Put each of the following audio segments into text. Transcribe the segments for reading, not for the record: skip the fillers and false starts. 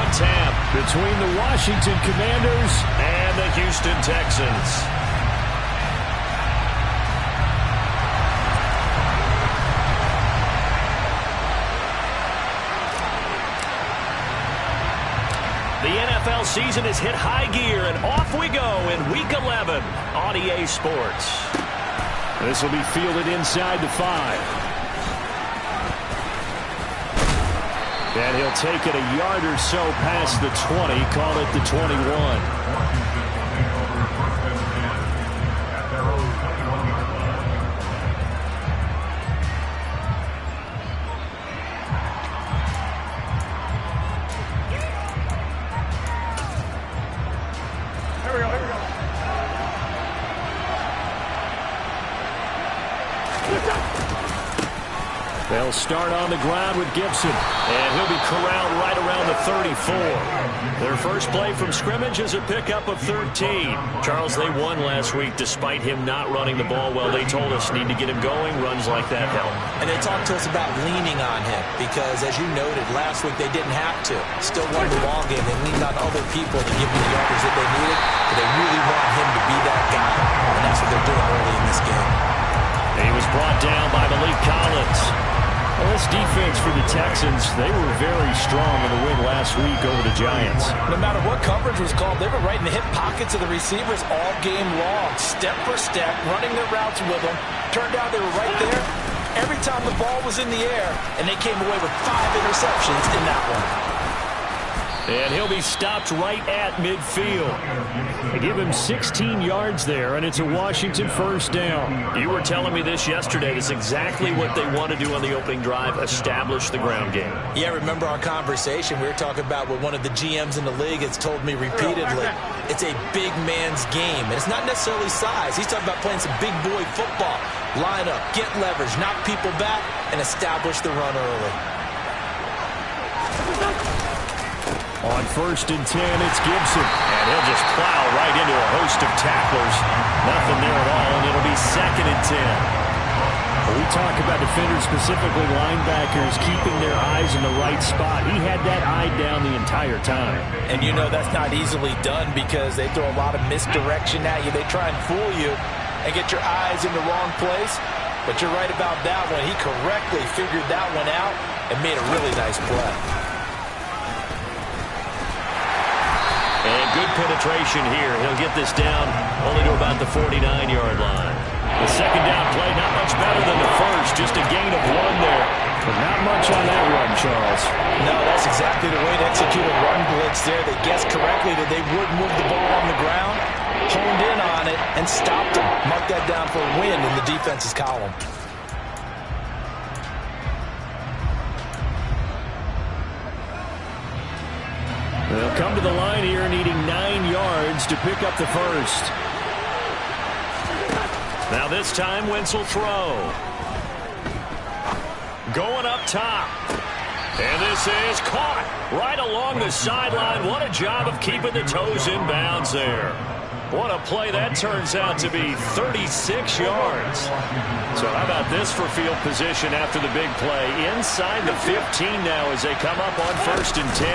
on tap between the Washington Commanders and the Houston Texans. The NFL season has hit high gear, and off we go in Week 11 on EA Sports. This will be fielded inside the 5. And he'll take it a yard or so past the 20, call it the 21. They'll start on the ground with Gibson, and he'll be corralled right around the 34. Their first play from scrimmage is a pickup of 13. Charles, they won last week despite him not running the ball well. They told us need to get him going. Runs like that help. And they talked to us about leaning on him because, as you noted, last week they didn't have to. Still won the ball game. They leaned on other people to give them the yardage that they needed, but they really want him to be that guy, and that's what they're doing early in this game. He was brought down by Malik Collins. Well, this defense for the Texans, they were very strong in the win last week over the Giants. No matter what coverage was called, they were right in the hip pockets of the receivers all game long, step for step, running their routes with them. Turned out they were right there every time the ball was in the air, and they came away with 5 interceptions in that one. And he'll be stopped right at midfield. They give him 16 yards there, and it's a Washington first down. You were telling me this yesterday. That's exactly what they want to do on the opening drive, establish the ground game. Yeah, remember our conversation? We were talking about what one of the GMs in the league has told me repeatedly. It's a big man's game, and it's not necessarily size. He's talking about playing some big boy football. Line up, get leverage, knock people back, and establish the run early. On 1st and 10, it's Gibson. And he'll just plow right into a host of tacklers. Nothing there at all, and it'll be 2nd and 10. We talk about defenders, specifically linebackers, keeping their eyes in the right spot. He had that eye down the entire time. And you know that's not easily done because they throw a lot of misdirection at you. They try and fool you and get your eyes in the wrong place. But you're right about that one. He correctly figured that one out and made a really nice play. And good penetration here. He'll get this down only to about the 49-yard line. The second down play, not much better than the first. Just a gain of 1 there. But not much on that run, Charles. No, that's exactly the way to execute a run blitz there. They guessed correctly that they would move the ball on the ground, honed in on it, and stopped him. Mark that down for a win in the defense's column. They'll come to the line here needing 9 yards to pick up the first. Now this time, Wentz will throw. Going up top. And this is caught right along the sideline. What a job of keeping the toes in bounds there. What a play that turns out to be, 36 yards. So how about this for field position after the big play? Inside the 15 now as they come up on 1st and 10.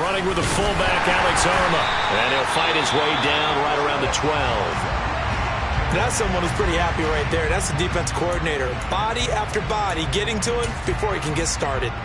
Running with the fullback, Alex Arma. And he'll fight his way down right around the 12. That's someone who's pretty happy right there. That's the defense coordinator. Body after body getting to him before he can get started.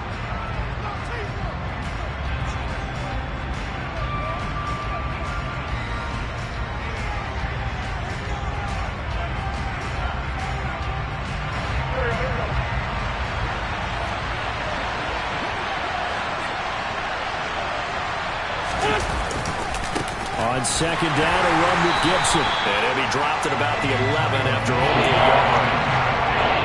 On 2nd down, a run with Gibson. And he'll be dropped at about the 11 after only a yard.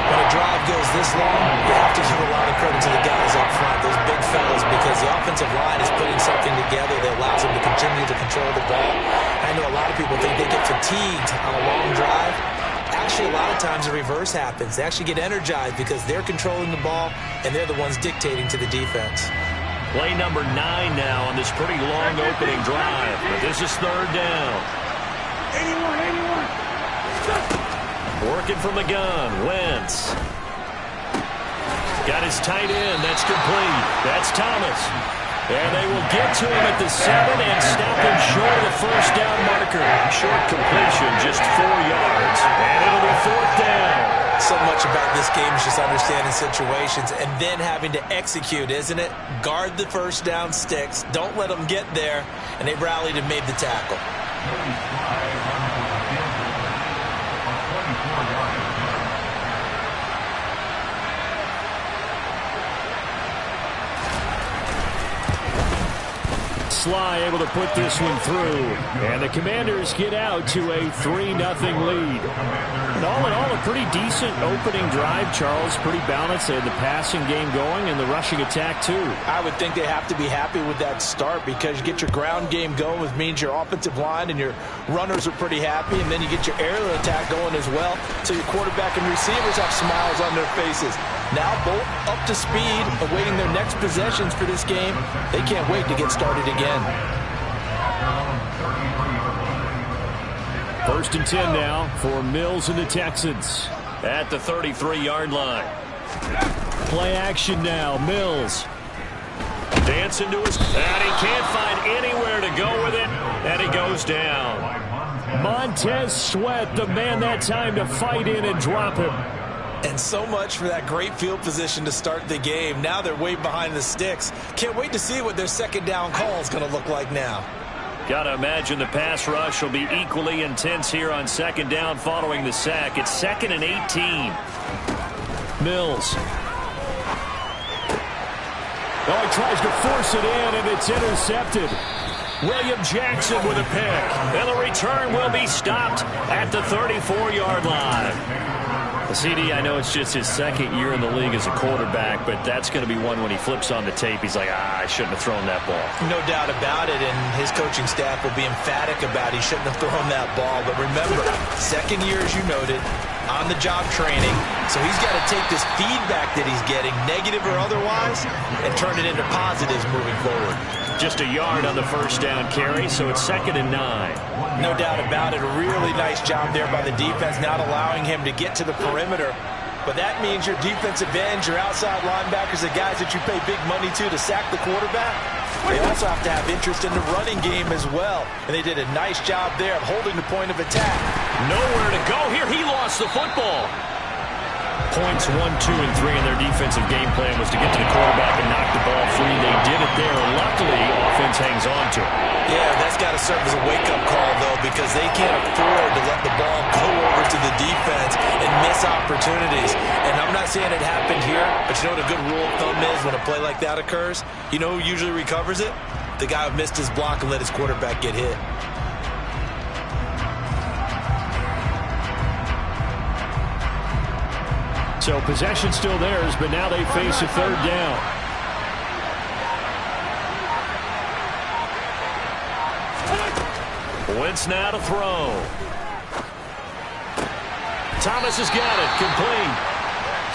When a drive goes this long, you have to give a lot of credit to the guys up front, those big fellas, because the offensive line is putting something together that allows them to continue to control the ball. I know a lot of people think they get fatigued on a long drive. Actually, a lot of times the reverse happens. They actually get energized because they're controlling the ball, and they're the ones dictating to the defense. Play number 9 now on this pretty long opening drive. But this is 3rd down. 81. Working from the gun. Wentz. Got his tight end. That's complete. That's Thomas. And they will get to him at the 7 and stop him short of the first down marker. Short completion, just 4 yards. And it'll be 4th down. So much about this game is just understanding situations and then having to execute, isn't it? Guard the first down sticks. Don't let them get there. And they rallied and made the tackle. Sly able to put this one through. And the Commanders get out to a 3-0 lead. And all in all, a pretty decent opening drive, Charles. Pretty balanced. They had the passing game going and the rushing attack, too. I would think they have to be happy with that start because you get your ground game going, which means your offensive line and your runners are pretty happy, and then you get your aerial attack going as well, so your quarterback and receivers have smiles on their faces. Now both up to speed, awaiting their next possessions for this game. They can't wait to get started again. 1st and 10 now for Mills and the Texans. At the 33-yard line. Play action now. Mills. Dancing to his... And he can't find anywhere to go with it. And he goes down. Montez Sweat, the man that time to fight in and drop him. And so much for that great field position to start the game. Now they're way behind the sticks. Can't wait to see what their second down call is going to look like now. Got to imagine the pass rush will be equally intense here on 2nd down following the sack. It's 2nd and 18. Mills. Oh, he tries to force it in, and it's intercepted. William Jackson with a pick. And the return will be stopped at the 34-yard line. CD, I know it's just his 2nd year in the league as a quarterback, but that's going to be one when he flips on the tape. He's like, I shouldn't have thrown that ball. No doubt about it, and his coaching staff will be emphatic about he shouldn't have thrown that ball. But remember, 2nd year, as you noted, on-the-job training, so he's got to take this feedback that he's getting, negative or otherwise, and turn it into positives moving forward. Just a yard on the 1st down carry, so it's 2nd and 9. No doubt about it. A really nice job there by the defense, not allowing him to get to the perimeter. But that means your defensive ends, your outside linebackers, the guys that you pay big money to sack the quarterback, they also have to have interest in the running game as well. And they did a nice job there of holding the point of attack. Nowhere to go here. He lost the football. Points 1, 2, and 3 in their defensive game plan was to get to the quarterback and knock the ball free. They did it there. Luckily, offense hangs on to it. Yeah, that's got to serve as a wake-up call, though, because they can't afford to let the ball go over to the defense and miss opportunities. And I'm not saying it happened here, but you know what a good rule of thumb is when a play like that occurs? You know who usually recovers it? The guy who missed his block and let his quarterback get hit. So possession still theirs, but now they face a 3rd down. Wentz now to throw. Thomas has got it, complete.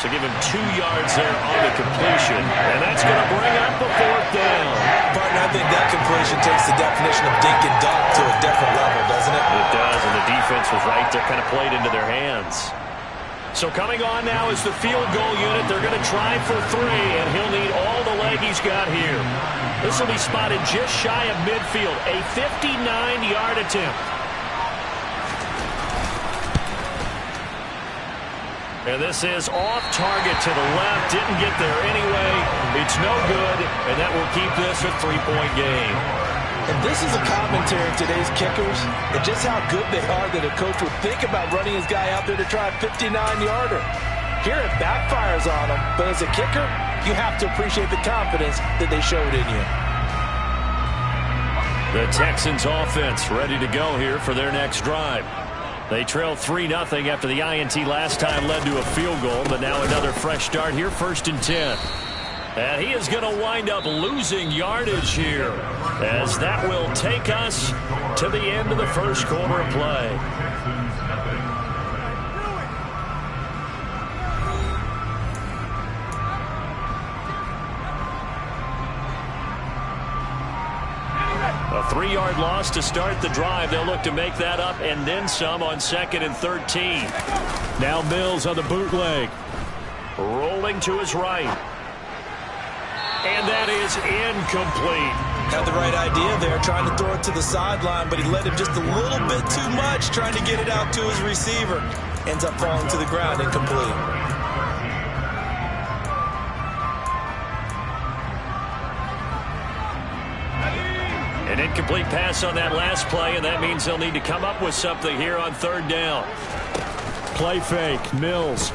So give him 2 yards there on the completion, and that's going to bring up the 4th down. Partner, I think that completion takes the definition of dink and dunk to a different level, doesn't it? It does, and the defense was right there, kind of played into their hands. So coming on now is the field goal unit. They're going to try for 3, and he'll need all the leg he's got here. This will be spotted just shy of midfield, a 59-yard attempt. And this is off target to the left. Didn't get there anyway. It's no good, and that will keep this a 3-point game. And this is a commentary of today's kickers and just how good they are that a coach would think about running his guy out there to try a 59-yarder. Here it backfires on him, but as a kicker, you have to appreciate the confidence that they showed in you. The Texans offense ready to go here for their next drive. They trailed 3-0 after the INT last time led to a field goal, but now another fresh start here, 1st and 10. And he is going to wind up losing yardage here, as that will take us to the end of the 1st quarter of play. A 3-yard loss to start the drive. They'll look to make that up and then some on 2nd and 13. Now Mills on the bootleg. Rolling to his right. And that is incomplete. Had the right idea there, trying to throw it to the sideline, but he led him just a little bit too much, trying to get it out to his receiver. Ends up falling to the ground, incomplete. An incomplete pass on that last play, and that means they'll need to come up with something here on third down. Play fake, Mills.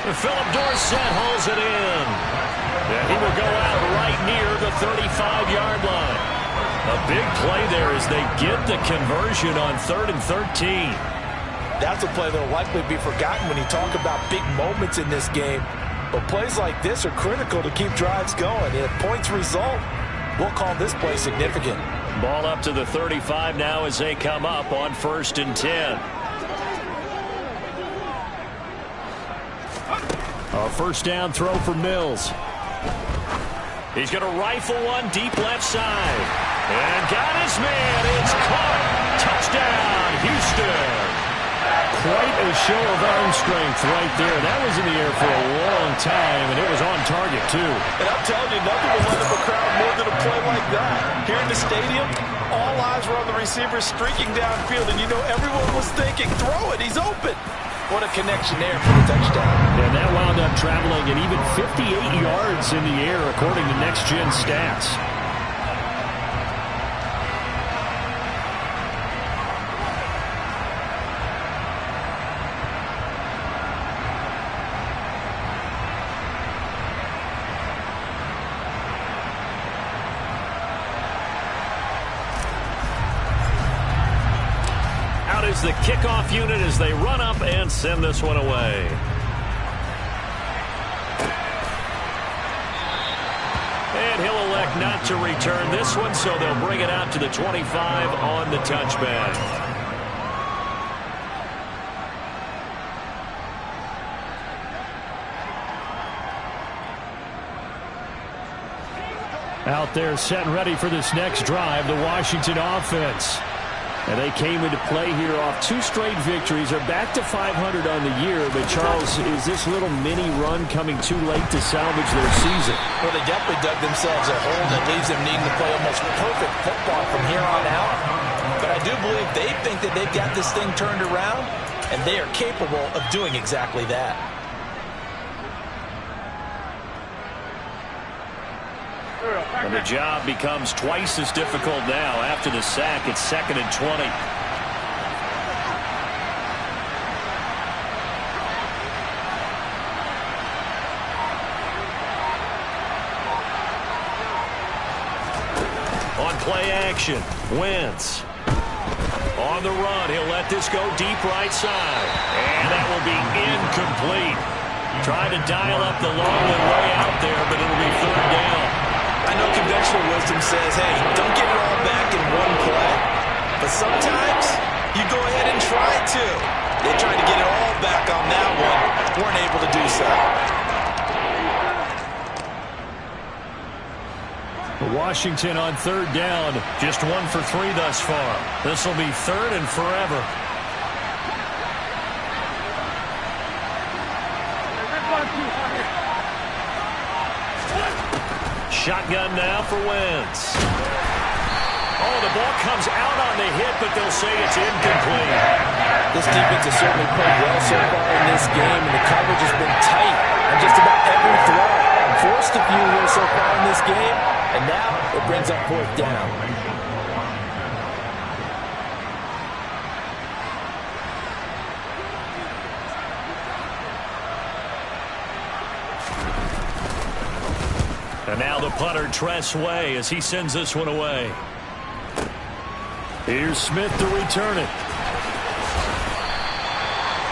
Philip Dorsett holds it in. And he will go out right near the 35-yard line. A big play there as they get the conversion on 3rd and 13. That's a play that will likely be forgotten when you talk about big moments in this game. But plays like this are critical to keep drives going. And if points result, we'll call this play significant. Ball up to the 35 now as they come up on 1st and 10. A first down throw for Mills. He's going to rifle one deep left side. And got his man. It's caught. Touchdown, Houston. Quite a show of arm strength right there. That was in the air for a long time, and it was on target, too. And I'm telling you, nothing will light up a crowd more than a play like that. Here in the stadium, all eyes were on the receiver streaking downfield, and you know everyone was thinking, throw it, he's open. What a connection there for the touchdown. And that wound up traveling at even 58 yards in the air, according to Next Gen Stats. Is the kickoff unit as they run up and send this one away. And he'll elect not to return this one, so they'll bring it out to the 25 on the touchback. Out there set and ready for this next drive, the Washington offense. And they came into play here off 2 straight victories. They're back to 500 on the year. But, Charles, is this little mini run coming too late to salvage their season? Well, they definitely dug themselves a hole that leaves them needing to play almost perfect football from here on out. But I do believe they think that they've got this thing turned around, and they are capable of doing exactly that. And the job becomes twice as difficult now after the sack. It's 2nd and 20. On play action, Wentz. On the run, he'll let this go deep right side. And that will be incomplete. Trying to dial up the long one way out there, but it'll be 3rd down. I know conventional wisdom says, hey, don't get it all back in one play. But sometimes you go ahead and try to. They tried to get it all back on that one. Weren't able to do so. Washington on 3rd down. Just 1 for 3 thus far. This will be 3rd and forever. Shotgun now for Wentz. Oh, the ball comes out on the hit, but they'll say it's incomplete. This defense has certainly played well so far in this game, and the coverage has been tight on just about every throw. Forced a few here so far in this game, and now it brings up 4th down. And now the punter, Tress Way, as he sends this one away. Here's Smith to return it.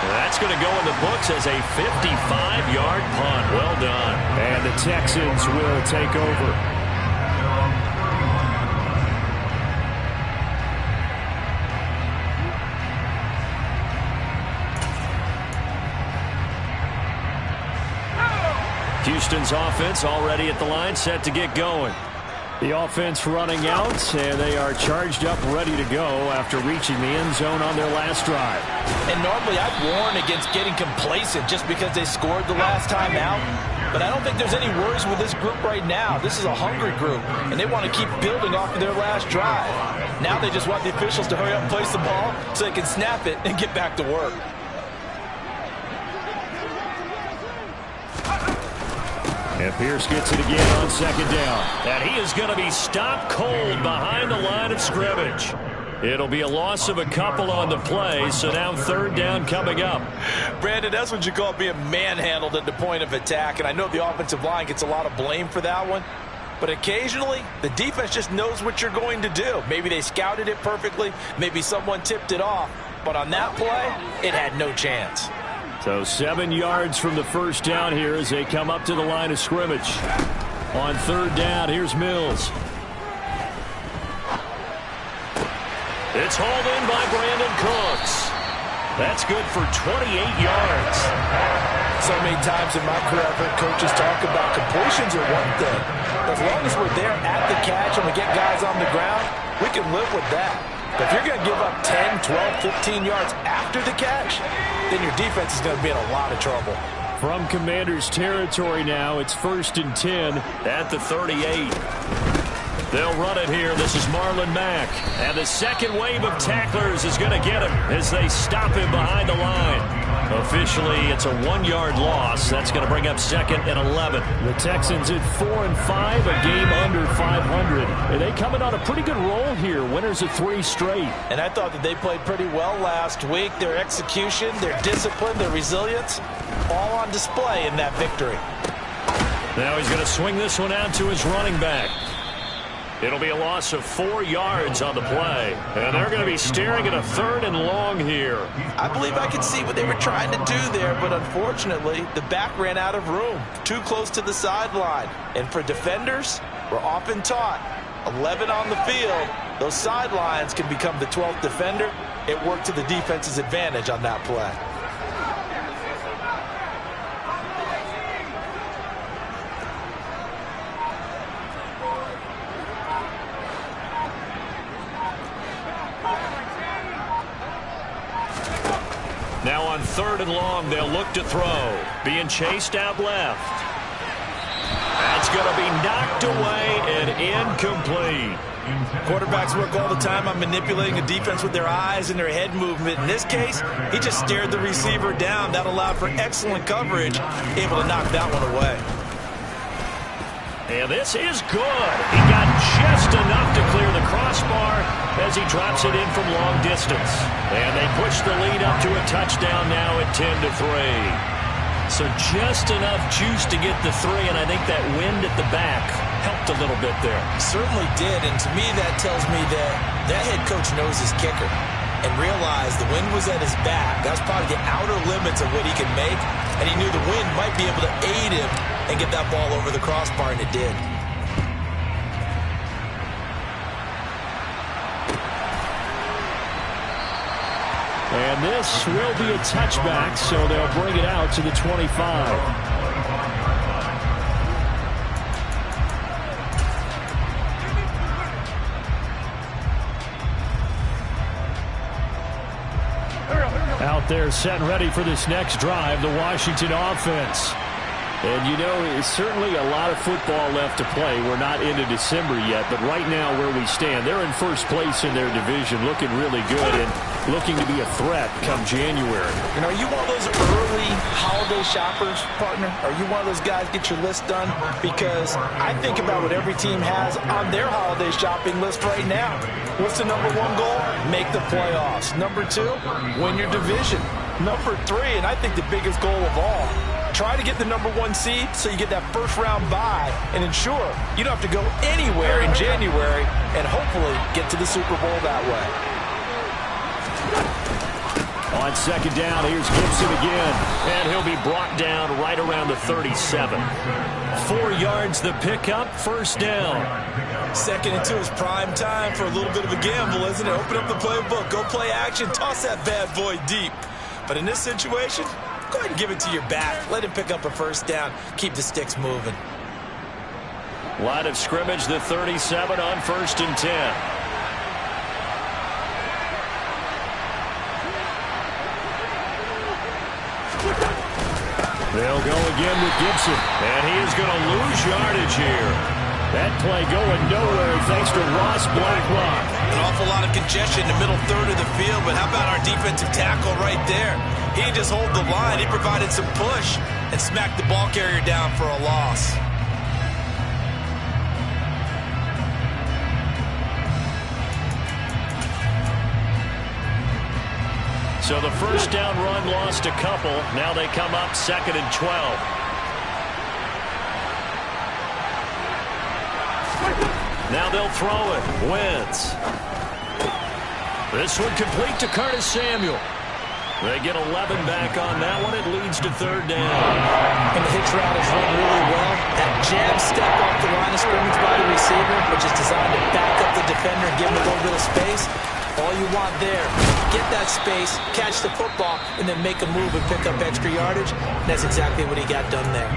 That's going to go in the books as a 55-yard punt. Well done. And the Texans will take over. Houston's offense already at the line, set to get going. The offense running out, and they are charged up, ready to go after reaching the end zone on their last drive. And normally I'd warn against getting complacent just because they scored the last time out. But I don't think there's any worries with this group right now. This is a hungry group, and they want to keep building off of their last drive. Now they just want the officials to hurry up and place the ball so they can snap it and get back to work. And Pierce gets it again on second down. And he is going to be stopped cold behind the line of scrimmage. It'll be a loss of a couple on the play, so now third down coming up. Brandon, that's what you call being manhandled at the point of attack, and I know the offensive line gets a lot of blame for that one. But occasionally, the defense just knows what you're going to do. Maybe they scouted it perfectly. Maybe someone tipped it off. But on that play, it had no chance. So 7 yards from the first down here as they come up to the line of scrimmage. On third down, here's Mills. It's hauled in by Brandon Cooks. That's good for 28 yards. So many times in my career, I've heard coaches talk about completions are one thing. As long as we're there at the catch and we get guys on the ground, we can live with that. But if you're going to give up 10, 12, 15 yards after the catch, then your defense is going to be in a lot of trouble. From Commanders territory now, it's 1st and 10 at the 38. They'll run it here. This is Marlon Mack. And the second wave of tacklers is going to get him as they stop him behind the line. Officially, it's a 1-yard loss. That's going to bring up 2nd and 11. The Texans at 4-5, a game under 500. And they coming on a pretty good roll here. Winners of 3 straight. And I thought that they played pretty well last week. Their execution, their discipline, their resilience, all on display in that victory. Now he's going to swing this one out to his running back. It'll be a loss of 4 yards on the play. And they're going to be staring at a 3rd and long here. I believe I could see what they were trying to do there, but unfortunately, the back ran out of room. Too close to the sideline. And for defenders, we're often taught, 11 on the field, those sidelines can become the 12th defender. It worked to the defense's advantage on that play. Now on 3rd and long, they'll look to throw. Being chased out left. That's going to be knocked away and incomplete. Quarterbacks work all the time on manipulating a defense with their eyes and their head movement. In this case, he just stared the receiver down. That allowed for excellent coverage, able to knock that one away. And this is good. He got just enough to clear the crossbar as he drops it in from long distance. And they push the lead up to a touchdown now at 10-3. So just enough juice to get the 3, and I think that wind at the back helped a little bit there. Certainly did, and to me that tells me that that head coach knows his kicker and realized the wind was at his back. That's probably the outer limits of what he can make, and he knew the wind might be able to aid him and get that ball over the crossbar, and it did. And this will be a touchback, so they'll bring it out to the 25. Out there set and ready for this next drive, the Washington offense. And, you know, it's certainly a lot of football left to play. We're not into December yet, but right now where we stand, they're in first place in their division, looking really good and looking to be a threat come January. You know, are you one of those early holiday shoppers, partner? Are you one of those guys get your list done? Because I think about what every team has on their holiday shopping list right now. What's the number 1 goal? Make the playoffs. Number 2, win your division. Number 3, and I think the biggest goal of all, try to get the number 1 seed so you get that first-round bye and ensure you don't have to go anywhere in January and hopefully get to the Super Bowl that way. On second down, here's Gibson again, and he'll be brought down right around the 37. 4 yards the pickup, first down. 2nd and 2 is prime time for a little bit of a gamble, isn't it? Open up the playbook, go play action, toss that bad boy deep. But in this situation, go ahead and give it to your back. Let him pick up a first down. Keep the sticks moving. Line of scrimmage, the 37 on 1st and 10. They'll go again with Gibson. And he is going to lose yardage here. That play going nowhere thanks to Ross Blacklock. An awful lot of congestion in the middle third of the field, but how about our defensive tackle right there? He didn't just hold the line. He provided some push and smacked the ball carrier down for a loss. So the first down run lost a couple. Now they come up 2nd and 12. Now they'll throw it. Wentz. This one complete to Curtis Samuel. They get 11 back on that one. It leads to 3rd down. And the hitch route is run really well. That jab step off the line of scrimmage by the receiver, which is designed to back up the defender and give him a little bit of space. All you want there, get that space, catch the football, and then make a move and pick up extra yardage. And that's exactly what he got done there.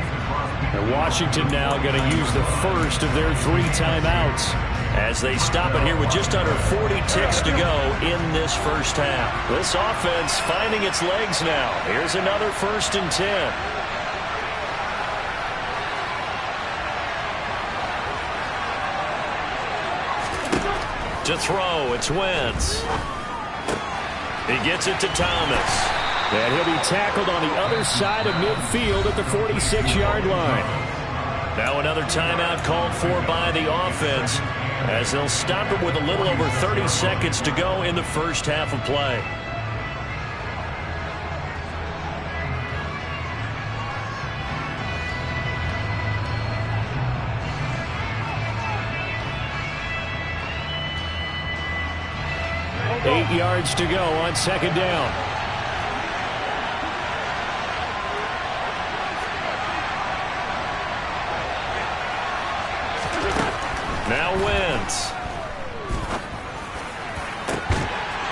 And Washington now going to use the first of their 3 timeouts as they stop it here with just under 40 ticks to go in this first half. This offense finding its legs now. Here's another 1st and 10. To throw, it's Wentz. He gets it to Thomas. And he'll be tackled on the other side of midfield at the 46-yard line. Now another timeout called for by the offense as they'll stop it with a little over 30 seconds to go in the first half of play. Eight yards to go on 2nd down. Now Wentz.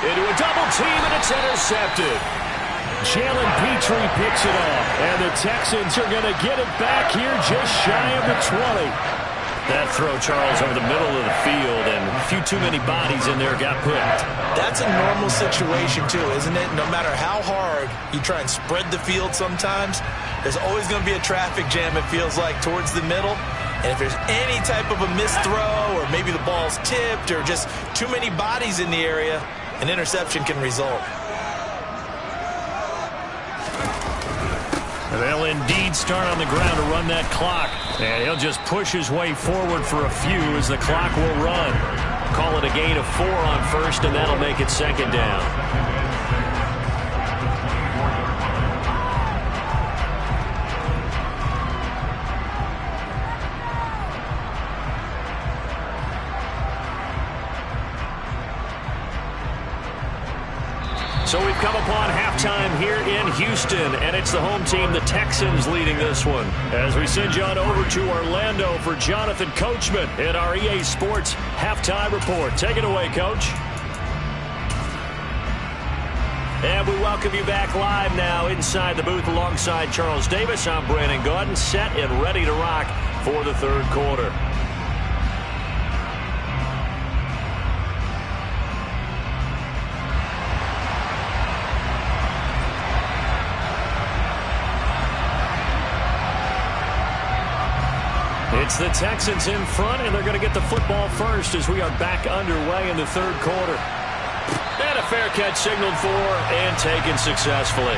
Into a double team, and it's intercepted. Jalen Petrie picks it off, and the Texans are going to get it back here just shy of the 20. That throw, Charles, over the middle of the field, and a few too many bodies in there got picked. That's a normal situation, too, isn't it? No matter how hard you try and spread the field sometimes, there's always going to be a traffic jam, it feels like, towards the middle. And if there's any type of a missed throw, or maybe the ball's tipped, or just too many bodies in the area, an interception can result. They'll indeed start on the ground to run that clock. And he'll just push his way forward for a few as the clock will run. Call it a gain of 4 on 1st, and that'll make it 2nd down. So we've come upon halftime here in Houston, and it's the home team, the Texans, leading this one. As we send you on over to Orlando for Jonathan Coachman in our EA Sports Halftime Report. Take it away, Coach. And we welcome you back live now inside the booth alongside Charles Davis. I'm Brandon Gaudin, set and ready to rock for the 3rd quarter. It's the Texans in front, and they're going to get the football first as we are back underway in the 3rd quarter. And a fair catch signaled for and taken successfully.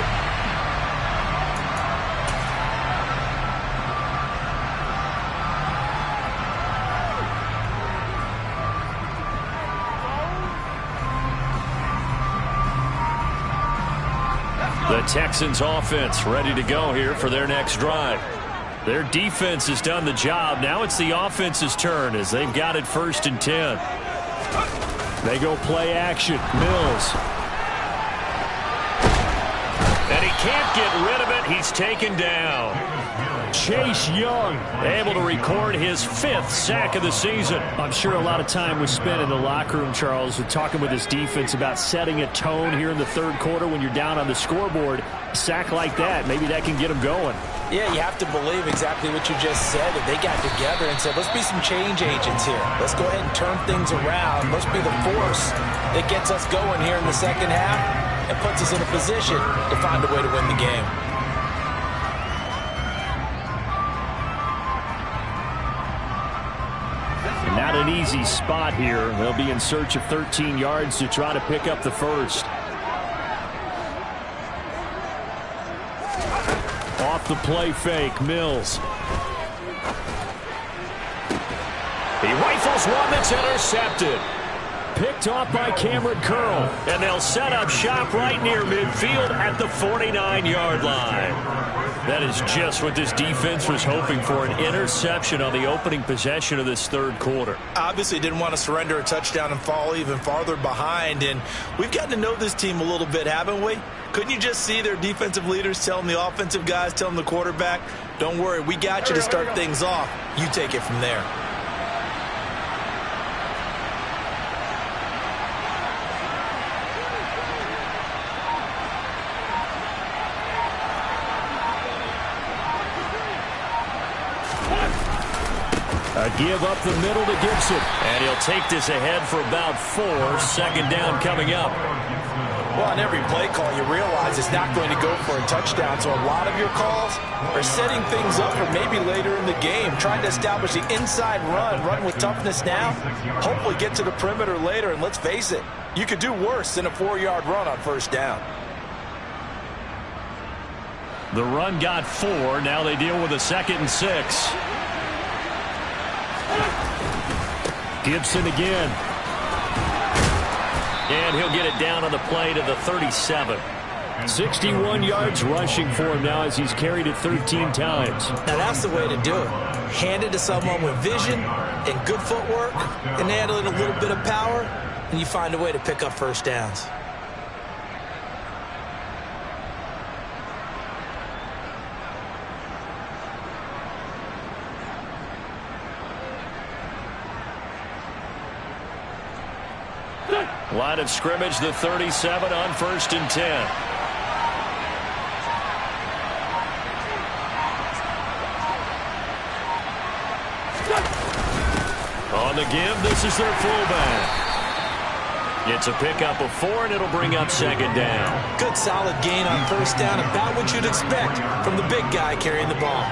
The Texans offense ready to go here for their next drive. Their defense has done the job. Now it's the offense's turn as they've got it 1st and 10. They go play action. Mills. And he can't get rid of it. He's taken down. Chase Young able to record his 5th sack of the season. I'm sure a lot of time was spent in the locker room, Charles, talking with his defense about setting a tone here in the 3rd quarter when you're down on the scoreboard. A sack like that, maybe that can get him going. Yeah, you have to believe exactly what you just said. That they got together and said, let's be some change agents here. Let's go ahead and turn things around. Let's be the force that gets us going here in the second half and puts us in a position to find a way to win the game. Not an easy spot here. They'll be in search of 13 yards to try to pick up the first. Off the play fake, Mills. He rifles one that's intercepted. Picked off by Cameron Curl. And they'll set up shop right near midfield at the 49-yard line. That is just what this defense was hoping for, an interception on the opening possession of this third quarter. Obviously didn't want to surrender a touchdown and fall even farther behind. And we've gotten to know this team a little bit, haven't we? Couldn't you just see their defensive leaders telling the offensive guys, telling the quarterback, don't worry, we got you to start things off. You take it from there. A give up the middle to Gibson. And he'll take this ahead for about 4. Second down coming up. Well, on every play call, you realize it's not going to go for a touchdown. So a lot of your calls are setting things up for maybe later in the game, trying to establish the inside run with toughness now, hopefully get to the perimeter later. And let's face it, you could do worse than a 4-yard run on first down. The run got 4. Now they deal with a 2nd and 6. Gibson again. And he'll get it down on the play to the 37. 61 yards rushing for him now as he's carried it 13 times. Now that's the way to do it. Hand it to someone with vision and good footwork, and add a little bit of power, and you find a way to pick up first downs. Line of scrimmage, the 37 on 1st and 10. On the give, this is their fullback. It's a pickup of 4, and it'll bring up 2nd down. Good solid gain on first down, about what you'd expect from the big guy carrying the ball.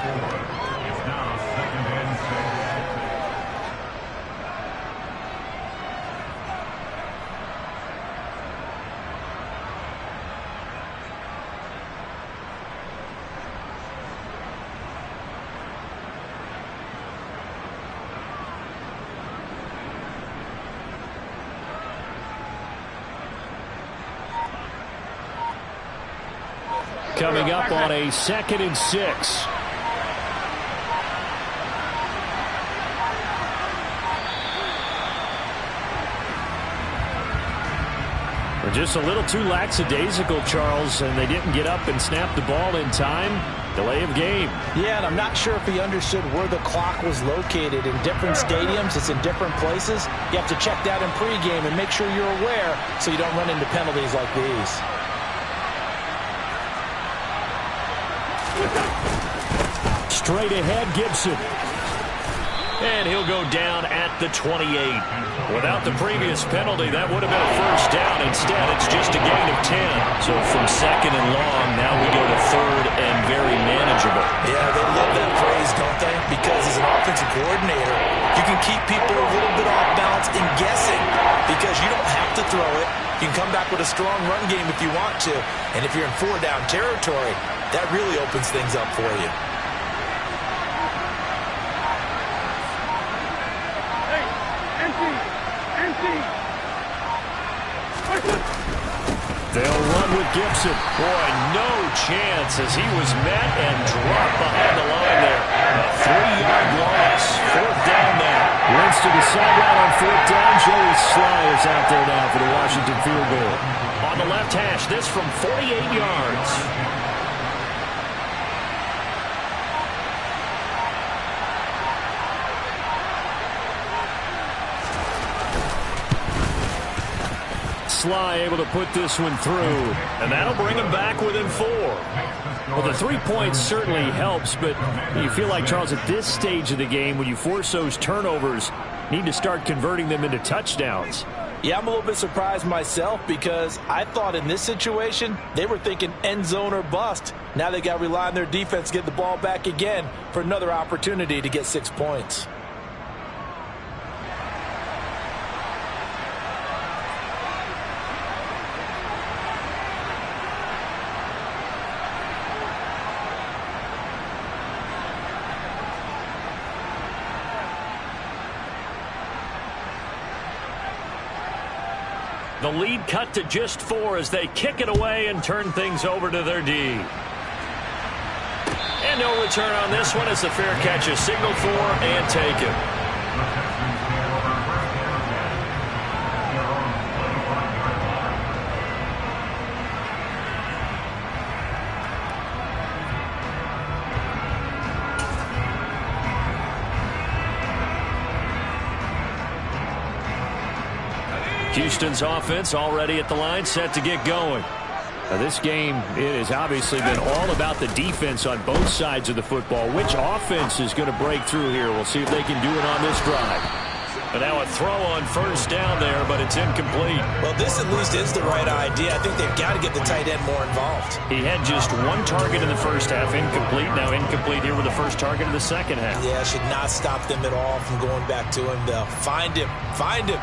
Coming up on a 2nd and 6. They're just a little too lackadaisical, Charles, and they didn't get up and snap the ball in time. Delay of game. Yeah, and I'm not sure if he understood where the clock was located. In different stadiums, it's in different places. You have to check that in pregame and make sure you're aware so you don't run into penalties like these. Straight ahead, Gibson. And he'll go down at the 28. Without the previous penalty, that would have been a first down. Instead, it's just a gain of 10. So from 2nd and long, now we go to 3rd and very manageable. Yeah, they love that phrase, don't they? Because as an offensive coordinator, you can keep people a little bit off balance and guessing because you don't have to throw it. You can come back with a strong run game if you want to. And if you're in 4-down territory, that really opens things up for you. They'll run with Gibson. Boy, no chance as he was met and dropped behind the line there. A 3-yard loss. 4th down now. Wentz to the sideline on 4th down. Joey Sly is out there now for the Washington field goal. On the left hash, this from 48 yards. Sly able to put this one through. And that'll bring him back within 4. Well, the 3 points certainly helps, but you feel like, Charles, at this stage of the game, when you force those turnovers, need to start converting them into touchdowns. Yeah, I'm a little bit surprised myself because I thought in this situation they were thinking end zone or bust. Now they got to rely on their defense to get the ball back again for another opportunity to get 6 points. The lead cut to just 4 as they kick it away and turn things over to their D. And no return on this one as the fair catch is signaled for and taken. Houston's offense already at the line, set to get going. Now, this game, it has obviously been all about the defense on both sides of the football. Which offense is going to break through here? We'll see if they can do it on this drive. And now a throw on first down there, but it's incomplete. Well, this at least is the right idea. I think they've got to get the tight end more involved. He had just 1 target in the first half, incomplete. Now incomplete here with the first target of the second half. Yeah, should not stop them at all from going back to him. They'll find him. Find him.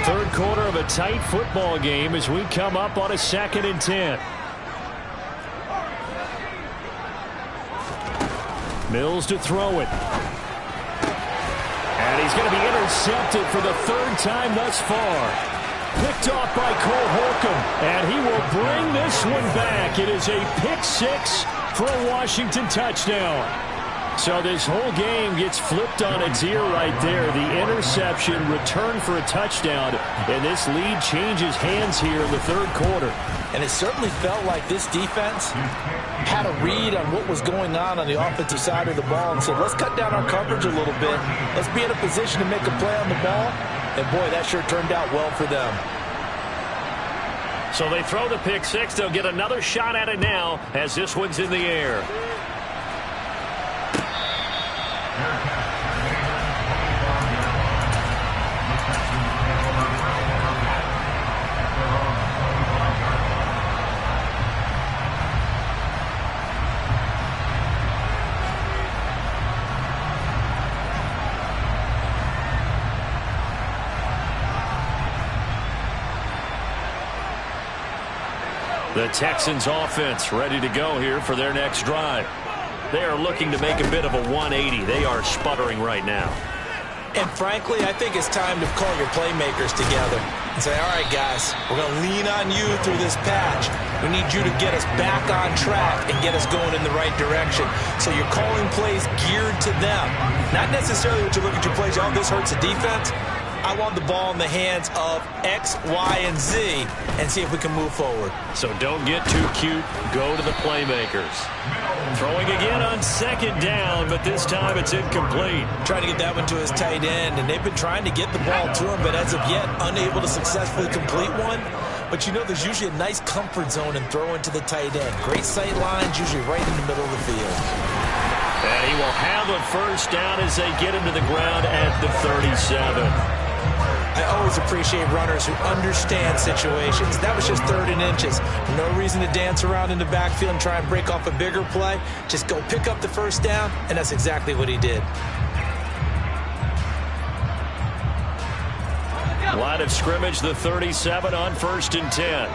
Third quarter of a tight football game as we come up on a 2nd and 10. Mills to throw it. And he's going to be intercepted for the 3rd time thus far. Picked off by Cole Holcomb, and he will bring this one back. It is a pick 6 for a Washington touchdown. So this whole game gets flipped on its ear right there. The interception, return for a touchdown, and this lead changes hands here in the 3rd quarter. And it certainly felt like this defense had a read on what was going on the offensive side of the ball and said, let's cut down our coverage a little bit. Let's be in a position to make a play on the ball. And, boy, that sure turned out well for them. So they throw the pick 6. They'll get another shot at it now as this one's in the air. The Texans offense ready to go here for their next drive. They are looking to make a bit of a 180. They are sputtering right now. And frankly, I think it's time to call your playmakers together and say, all right, guys, we're going to lean on you through this patch. We need you to get us back on track and get us going in the right direction. So you're calling plays geared to them. Not necessarily what you look at your plays, oh, this hurts the defense. I want the ball in the hands of X, Y, and Z and see if we can move forward. So don't get too cute. Go to the playmakers. Throwing again on 2nd down, but this time it's incomplete. Trying to get that one to his tight end, and they've been trying to get the ball to him, but as of yet, unable to successfully complete one. But you know there's usually a nice comfort zone in throwing to the tight end. Great sight lines, usually right in the middle of the field. And he will have a first down as they get him to the ground at the 37. I always appreciate runners who understand situations. That was just 3rd and inches. No reason to dance around in the backfield and try and break off a bigger play. Just go pick up the first down, and that's exactly what he did. Line of scrimmage, the 37 on 1st and 10.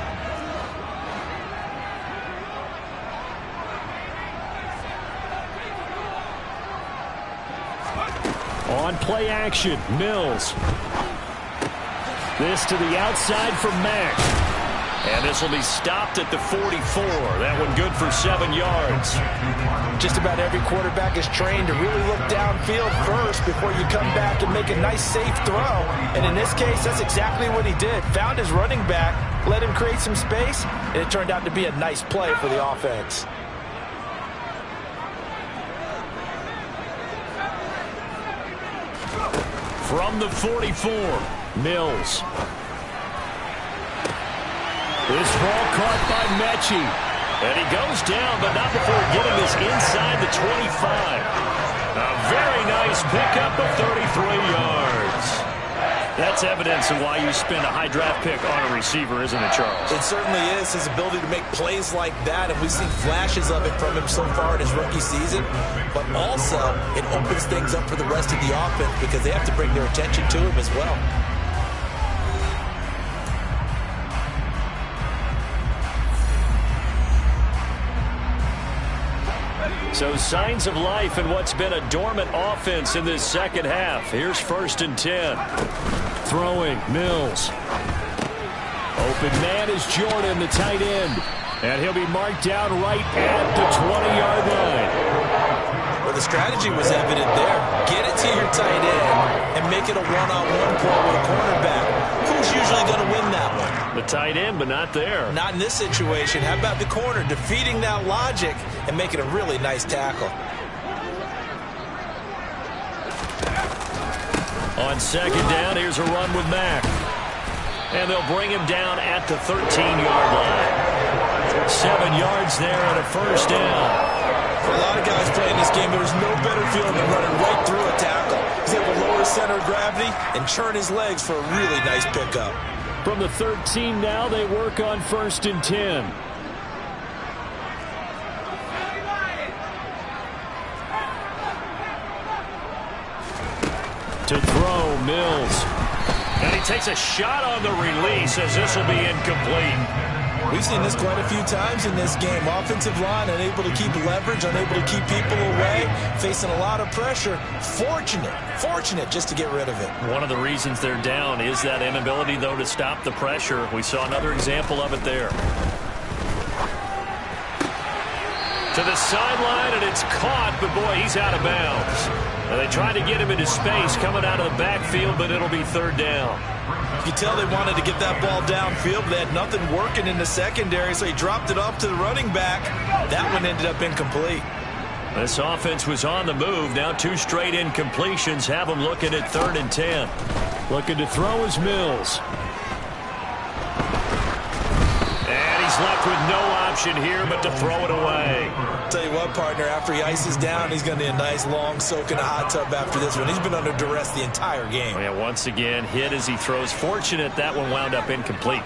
On play action, Mills. This to the outside for Mack. And this will be stopped at the 44. That one good for 7 yards. Just about every quarterback is trained to really look downfield first before you come back and make a nice, safe throw. And in this case, that's exactly what he did. Found his running back, let him create some space, and it turned out to be a nice play for the offense. From the 44. Mills. This ball caught by Mechie. And he goes down, but not before getting this inside the 25. A very nice pickup of 33 yards. That's evidence of why you spend a high draft pick on a receiver, isn't it, Charles? It certainly is. His ability to make plays like that, and we've seen flashes of it from him so far in his rookie season. But also, it opens things up for the rest of the offense because they have to bring their attention to him as well. So signs of life in what's been a dormant offense in this second half. Here's 1st and 10. Throwing, Mills. Open man is Jordan, the tight end. And he'll be marked down right at the 20-yard line. Well, the strategy was evident there. Get it to your tight end and make it a one-on-one play with a cornerback. Who's usually going to win that one? The tight end, but not there. Not in this situation. How about the corner defeating that logic and making a really nice tackle? On 2nd down, here's a run with Mack. And they'll bring him down at the 13-yard line. 7 yards there and a 1st down. For a lot of guys playing this game, there's no better feeling than running right through a tackle. He's able to lower his center of gravity and churn his legs for a really nice pickup. From the 13 now, they work on 1st and 10. To throw, Mills. And he takes a shot on the release as this will be incomplete. We've seen this quite a few times in this game. Offensive line unable to keep leverage, unable to keep people away, facing a lot of pressure. Fortunate just to get rid of it. One of the reasons they're down is that inability, though, to stop the pressure. We saw another example of it there. To the sideline, and it's caught, but boy, he's out of bounds. And they tried to get him into space coming out of the backfield, but it'll be 3rd down. You can tell they wanted to get that ball downfield, but they had nothing working in the secondary, so he dropped it off to the running back. That one ended up incomplete. This offense was on the move. Now 2 straight incompletions have them looking at 3rd and 10. Looking to throw is Mills. And he's left with no option here but to throw it away. Tell you what, partner, after he ices down, he's going to need a nice long soak in a hot tub after this one. He's been under duress the entire game. Yeah, once again, hit as he throws. Fortunate that one wound up incomplete.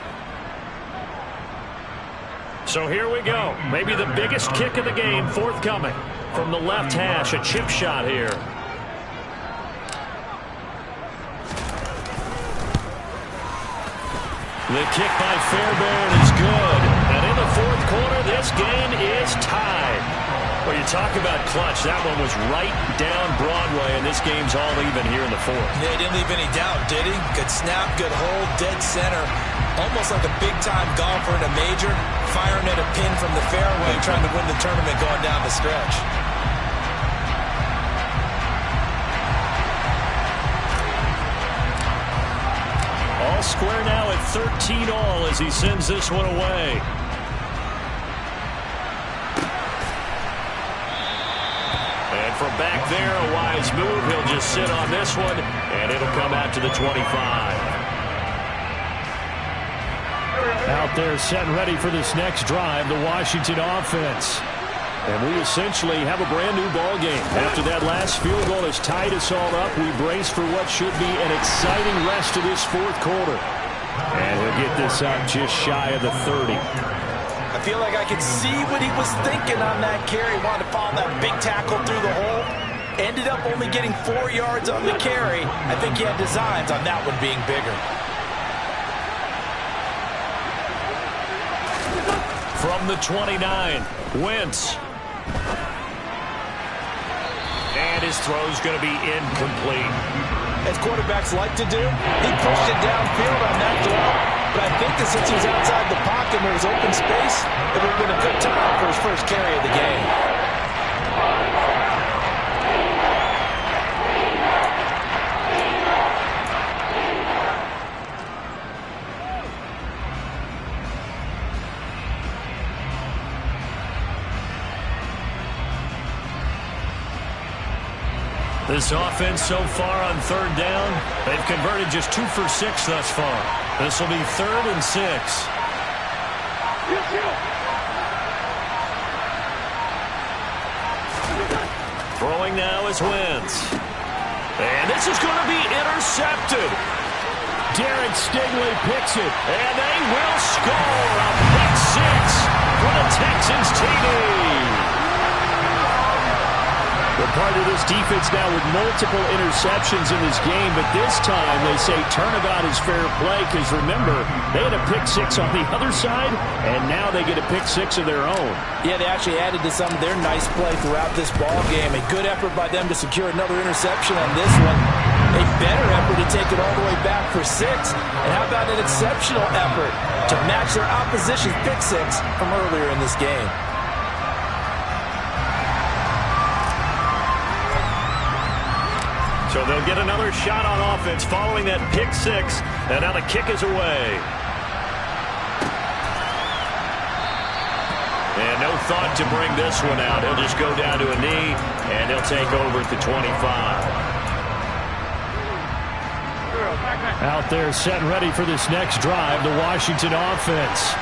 So here we go. Maybe the biggest kick of the game forthcoming. From the left hash, a chip shot here. The kick by Fairbairn is good. And in the 4th quarter, this game is tied. Well, you talk about clutch. That one was right down Broadway, and this game's all even here in the 4th. Yeah, he didn't leave any doubt, did he? Good snap, good hold, dead center. Almost like a big-time golfer in a major, firing at a pin from the fairway, trying to win the tournament going down the stretch. All square now at 13-all as he sends this one away. And from back there, a wise move. He'll just sit on this one, and it'll come out to the 25. Out there set and ready for this next drive, the Washington offense. And we essentially have a brand new ball game. After that last field goal has tied us all up, we brace for what should be an exciting rest of this 4th quarter. And he'll get this out just shy of the 30. I feel like I can see what he was thinking on that carry. Wanted to follow that big tackle through the hole. Ended up only getting 4 yards on the carry. I think he had designs on that one being bigger. From the 29, Wentz. And his throw's going to be incomplete. As quarterbacks like to do, he pushed it downfield on that throw. But I think that since he was outside the pocket and there was open space, it would have been a good time for his first carry of the game. This offense so far on third down, they've converted just 2 for 6 thus far. This will be 3rd and 6. Throwing now is Wentz. And this is going to be intercepted. Derek Stingley picks it. And they will score a pick 6 for the Texans TD. We're part of this defense now with multiple interceptions in this game, but this time they say turnabout is fair play because, remember, they had a pick 6 on the other side, and now they get a pick 6 of their own. Yeah, they actually added to some of their nice play throughout this ball game. A good effort by them to secure another interception on this one. A better effort to take it all the way back for 6. And how about an exceptional effort to match their opposition's pick 6 from earlier in this game? So they'll get another shot on offense following that pick 6. And now the kick is away. And no thought to bring this one out. He'll just go down to a knee, and he'll take over at the 25. Out there set ready for this next drive, the Washington offense.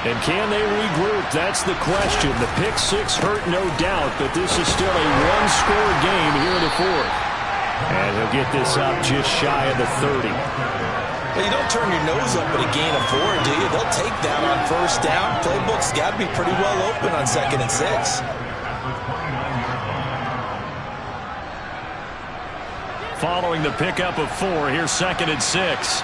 And can they regroup? That's the question. The pick 6 hurt, no doubt, but this is still a one-score game here in the 4th. And he'll get this up just shy of the 30. Well, you don't turn your nose up at a gain of 4, do you? They'll take that on first down. Playbook's got to be pretty well open on 2nd and 6. Following the pickup of 4, here's 2nd and 6.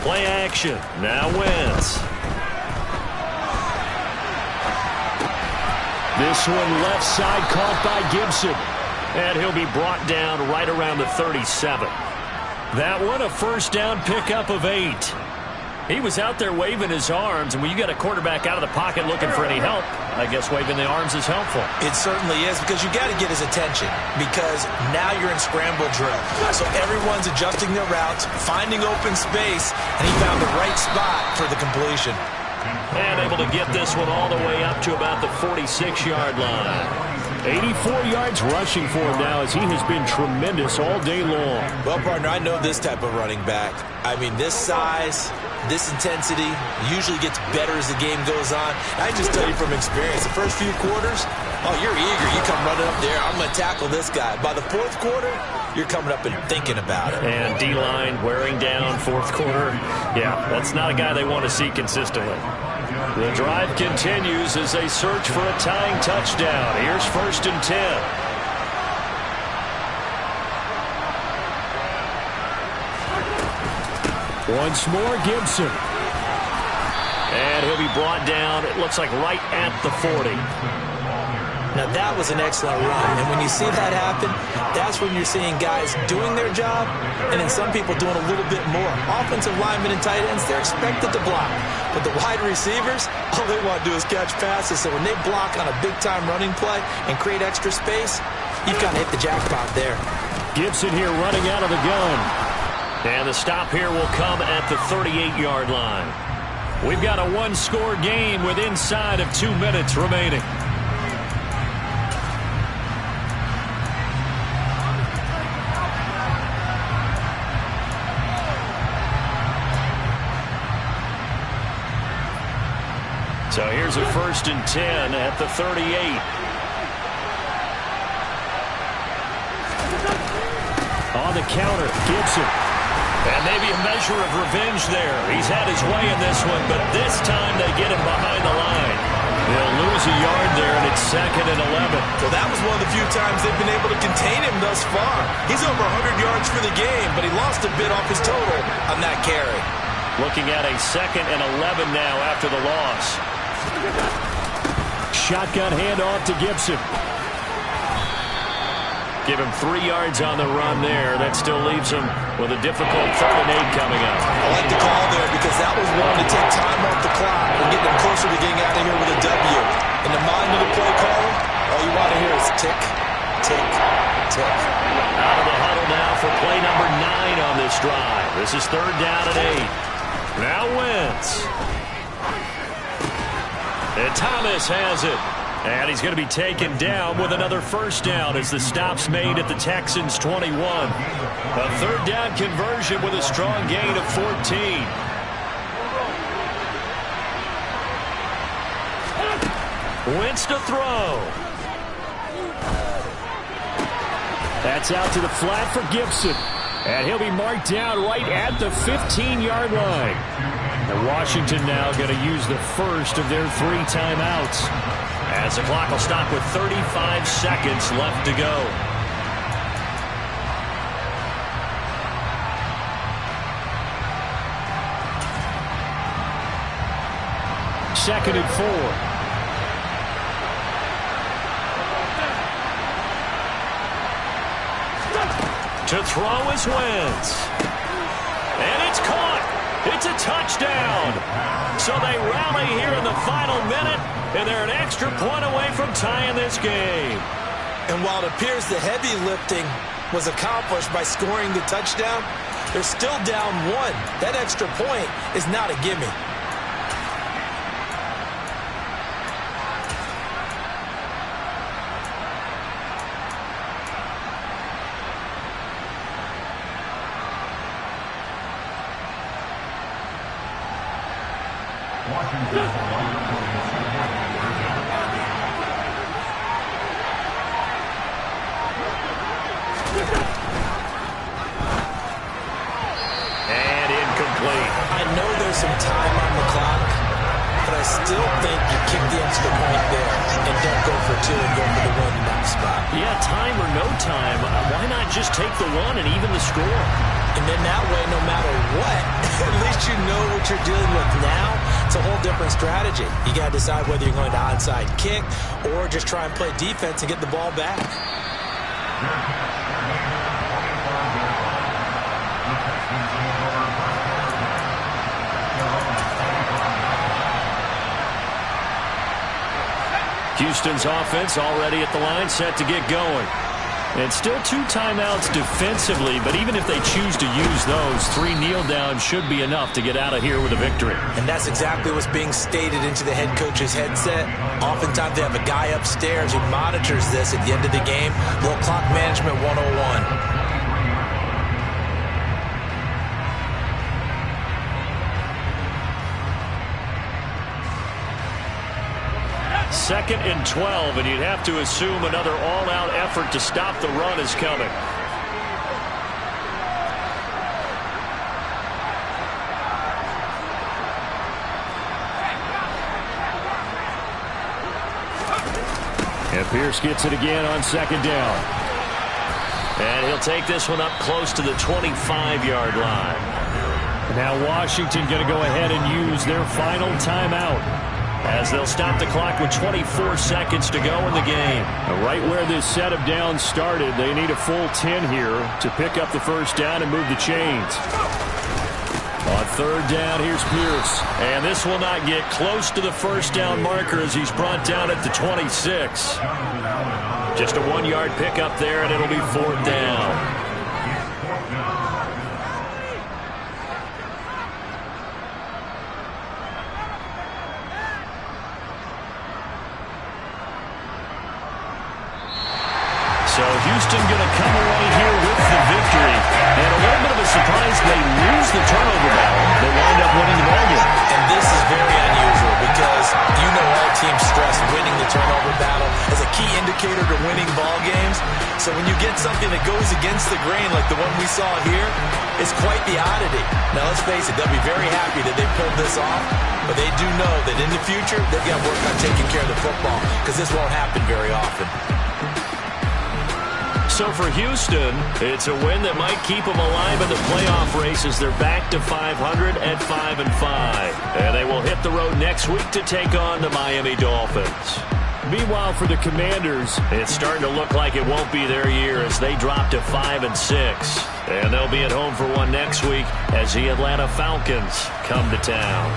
Play action. Now Wentz. This one left side caught by Gibson. And he'll be brought down right around the 37. That one a first down pickup of 8. He was out there waving his arms, and when you got a quarterback out of the pocket looking for any help, I guess waving the arms is helpful. It certainly is, because you got to get his attention, because now you're in scramble drill. So everyone's adjusting their routes, finding open space, and he found the right spot for the completion. And able to get this one all the way up to about the 46-yard line. 84 yards rushing for him now, as he has been tremendous all day long. Well, partner, I know this type of running back. I mean, this size, this intensity usually gets better as the game goes on. I just tell you from experience, the first few quarters, oh, you're eager. You come running up there, I'm going to tackle this guy. By the 4th quarter, you're coming up and thinking about it. And D-line wearing down 4th quarter. Yeah, that's not a guy they want to see consistently. The drive continues as they search for a tying touchdown. Here's 1st and 10. Once more, Gibson. And he'll be brought down, it looks like right at the 40. Now, that was an excellent run. And when you see that happen, that's when you're seeing guys doing their job and then some people doing a little bit more. Offensive linemen and tight ends, they're expected to block. But the wide receivers, all they want to do is catch passes. So when they block on a big-time running play and create extra space, you've got to hit the jackpot there. Gibson here running out of the gun. And the stop here will come at the 38-yard line. We've got a one-score game with inside of 2 minutes remaining. So here's a 1st and 10 at the 38. On the counter, Gibson. And maybe a measure of revenge there. He's had his way in this one, but this time they get him behind the line. They'll lose a yard there, and it's 2nd and 11. Well, that was one of the few times they've been able to contain him thus far. He's over 100 yards for the game, but he lost a bit off his total on that carry. Looking at a 2nd and 11 now after the loss. Shotgun handoff to Gibson. Give him 3 yards on the run there. That still leaves him with a difficult 3rd and 8 coming up. I like the call there because that was one to take time off the clock and get them closer to getting out of here with a W. In the mind of the play caller, all you want to hear is tick, tick, tick. Out of the huddle now for play number 9 on this drive. This is 3rd down and 8. Now Wentz. And Thomas has it. And he's going to be taken down with another 1st down as the stop's made at the Texans' 21. A 3rd down conversion with a strong gain of 14. Wentz to throw. That's out to the flat for Gibson. And he'll be marked down right at the 15-yard line. And Washington now going to use the first of their 3 timeouts. As the clock will stop with 35 seconds left to go. Second and 4. To throw is Wentz. And it's caught. It's a touchdown. So they rally here in the final minute, and they're an extra point away from tying this game. And while it appears the heavy lifting was accomplished by scoring the touchdown, they're still down 1. That extra point is not a gimme. And incomplete. I know there's some time on the clock, but I still think you kick the extra point there and don't go for 2 and go for the win in that spot. Yeah, time or no time, why not just take the run and even the score? And then that way, no matter what, at least you know what you're dealing with now. It's a whole different strategy. You got to decide whether you're going to onside kick or just try and play defense and get the ball back. Houston's offense already at the line, set to get going. And still 2 timeouts defensively, but even if they choose to use those, 3 kneel downs should be enough to get out of here with a victory. And that's exactly what's being stated into the head coach's headset. Oftentimes they have a guy upstairs who monitors this at the end of the game. Little clock management 101. 2nd and 12, and you'd have to assume another all-out effort to stop the run is coming. And Pierce gets it again on 2nd down. And he'll take this one up close to the 25-yard line. Now Washington going to go ahead and use their final timeout, as they'll stop the clock with 24 seconds to go in the game. Right where this set of downs started, they need a full 10 here to pick up the 1st down and move the chains. On 3rd down, here's Pierce. And this will not get close to the 1st down marker as he's brought down at the 26. Just a 1-yard pickup there, and it'll be 4th down. So Houston going to come away here with the victory. And a little bit of a surprise, they lose the turnover battle. They wind up winning the ball game. And this is very unusual because you know all teams stress winning the turnover battle as a key indicator to winning ball games. So when you get something that goes against the grain like the one we saw here, it's quite the oddity. Now let's face it, they'll be very happy that they pulled this off. But they do know that in the future, they've got to work on taking care of the football because this won't happen very often. So for Houston, it's a win that might keep them alive in the playoff race as they're back to 500 at 5-5. And they will hit the road next week to take on the Miami Dolphins. Meanwhile, for the Commanders, it's starting to look like it won't be their year as they drop to 5-6. And they'll be at home for one next week as the Atlanta Falcons come to town.